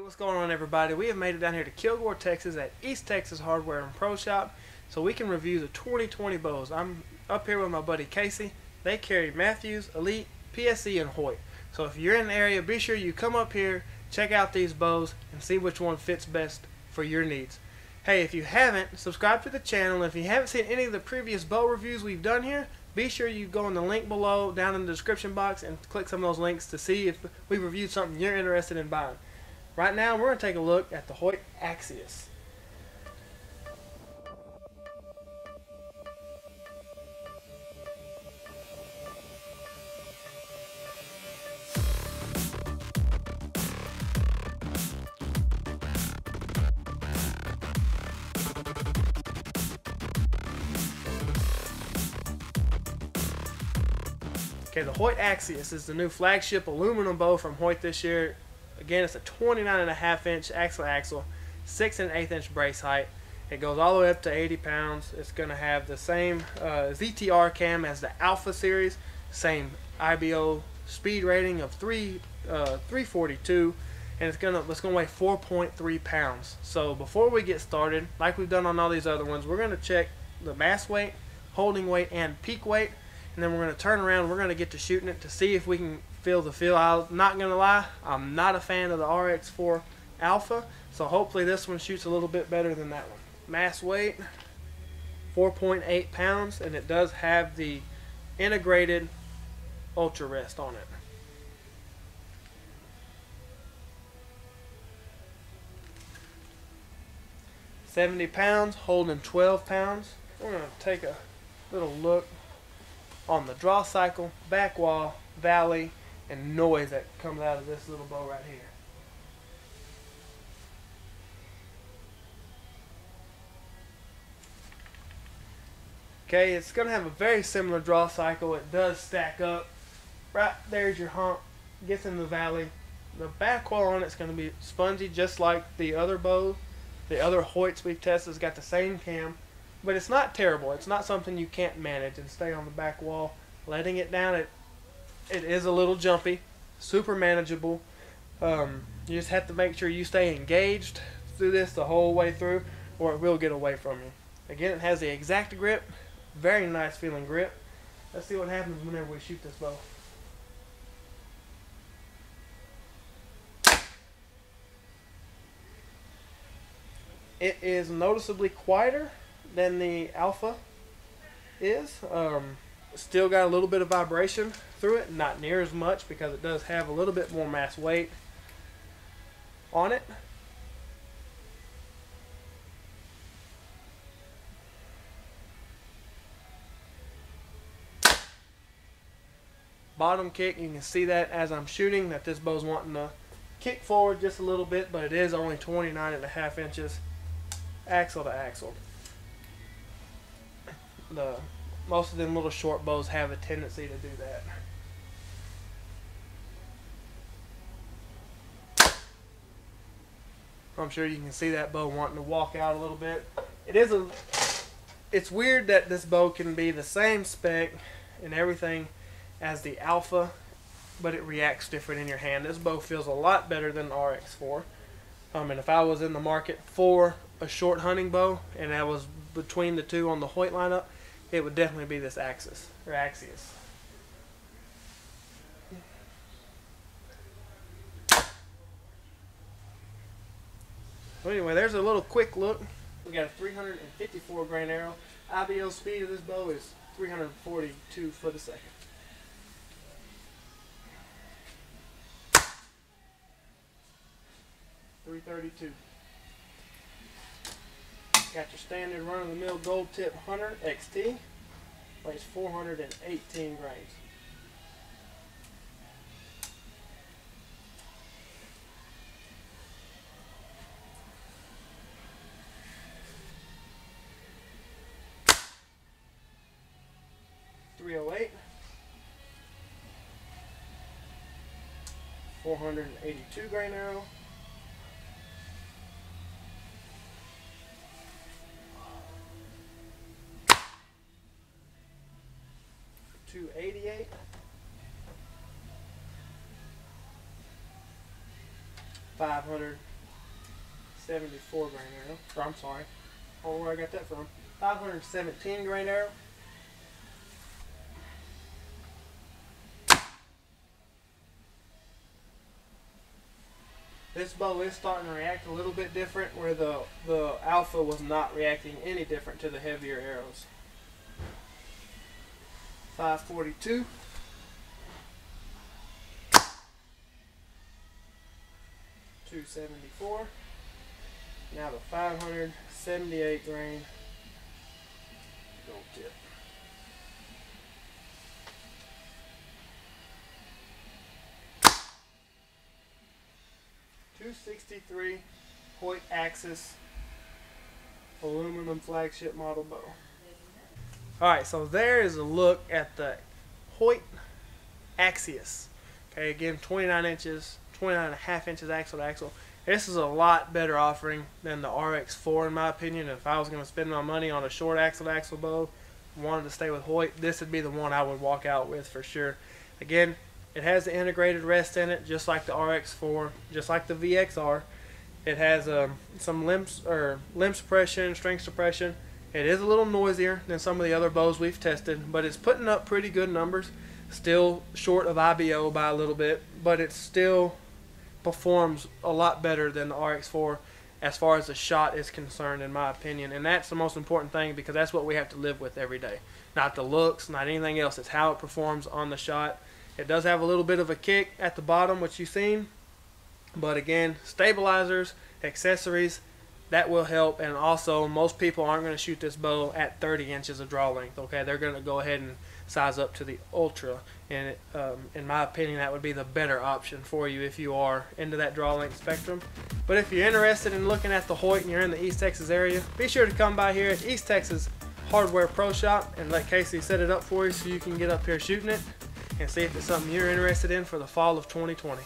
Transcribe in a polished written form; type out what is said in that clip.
What's going on, everybody? We have made it down here to Kilgore, Texas at East Texas Hardware and Pro Shop so we can review the 2020 bows. I'm up here with my buddy Casey. They carry Matthews, Elite, PSE, and Hoyt. So if you're in the area, be sure you come up here, check out these bows, and see which one fits best for your needs. Hey, if you haven't, subscribe to the channel. And if you haven't seen any of the previous bow reviews we've done here, be sure you go in the link below down in the description box and click some of those links to see if we've reviewed something you're interested in buying. Right now, we're going to take a look at the Hoyt Axius. Okay, the Hoyt Axius is the new flagship aluminum bow from Hoyt this year. Again, it's a 29.5 inch axle, 6 1/8 inch brace height. It goes all the way up to 80 pounds. It's going to have the same ZTR cam as the Alpha series, same IBO speed rating of 342, and it's gonna weigh 4.3 pounds. So before we get started, like we've done on all these other ones, we're going to check the mass weight, holding weight, and peak weight. And then we're going to turn around, we're going to get to shooting it to see if we can feel the feel. I'm not going to lie, I'm not a fan of the RX4 Alpha, so hopefully this one shoots a little bit better than that one. Mass weight, 4.8 pounds, and it does have the integrated ultra rest on it. $70 pounds, holding 12 pounds. We're going to take a little look on the draw cycle, back wall, valley, and noise that comes out of this little bow right here. Okay, it's going to have a very similar draw cycle. It does stack up. Right there's your hump, gets in the valley. The back wall on it's going to be spongy just like the other bow. The other Hoyts we've tested has got the same cam. But it's not terrible. It's not something you can't manage and stay on the back wall. Letting it down, it is a little jumpy, super manageable. You just have to make sure you stay engaged through this the whole way through, or it will get away from you. Again, it has the exact grip, very nice feeling grip. Let's see what happens whenever we shoot this bow. It is noticeably quieter than the Alpha is. Still got a little bit of vibration through it, not near as much because it does have a little bit more mass weight on it. Bottom kick, you can see that as I'm shooting that this bow's wanting to kick forward just a little bit, but it is only 29.5 inches axle to axle. Most of them little short bows have a tendency to do that. I'm sure you can see that bow wanting to walk out a little bit. It's weird that this bow can be the same spec and everything as the Alpha, but it reacts different in your hand. This bow feels a lot better than the RX4. And if I was in the market for a short hunting bow and I was between the two on the Hoyt lineup, it would definitely be this Axis or Axius. So anyway, there's a little quick look. We got a 354 grain arrow. IBO speed of this bow is 342 foot a second. .332. Got your standard run-of-the-mill gold tip Hunter XT. Weighs 418 grains. .308. 482 grain arrow. .288. 500 574 grain arrow. Or I'm sorry, I don't know where I got that from. 517 grain arrow. This bow is starting to react a little bit different, where the alpha was not reacting any different to the heavier arrows. 542. 274. Now the 578 grain gold tip. .263 Hoyt Axis aluminum flagship model bow. Alright, so there is a look at the Hoyt Axius. Okay, again, 29 inches, 29.5 inches axle to axle. This is a lot better offering than the RX4 in my opinion. If I was going to spend my money on a short axle to axle bow, wanted to stay with Hoyt, this would be the one I would walk out with for sure. Again, it has the integrated rest in it, just like the RX4, just like the VXR. It has some limb suppression, string suppression. It is a little noisier than some of the other bows we've tested, but it's putting up pretty good numbers. Still short of IBO by a little bit, but it still performs a lot better than the RX4 as far as the shot is concerned, in my opinion. And that's the most important thing, because that's what we have to live with every day. Not the looks, not anything else. It's how it performs on the shot. It does have a little bit of a kick at the bottom, which you've seen. But again, stabilizers, accessories, that will help. And also, most people aren't going to shoot this bow at 30 inches of draw length. Okay, they're going to go ahead and size up to the Ultra. And in my opinion, that would be the better option for you if you are into that draw length spectrum. But if you're interested in looking at the Hoyt and you're in the East Texas area, be sure to come by here at East Texas Hardware Pro Shop and let Casey set it up for you so you can get up here shooting it and see if it's something you're interested in for the fall of 2020.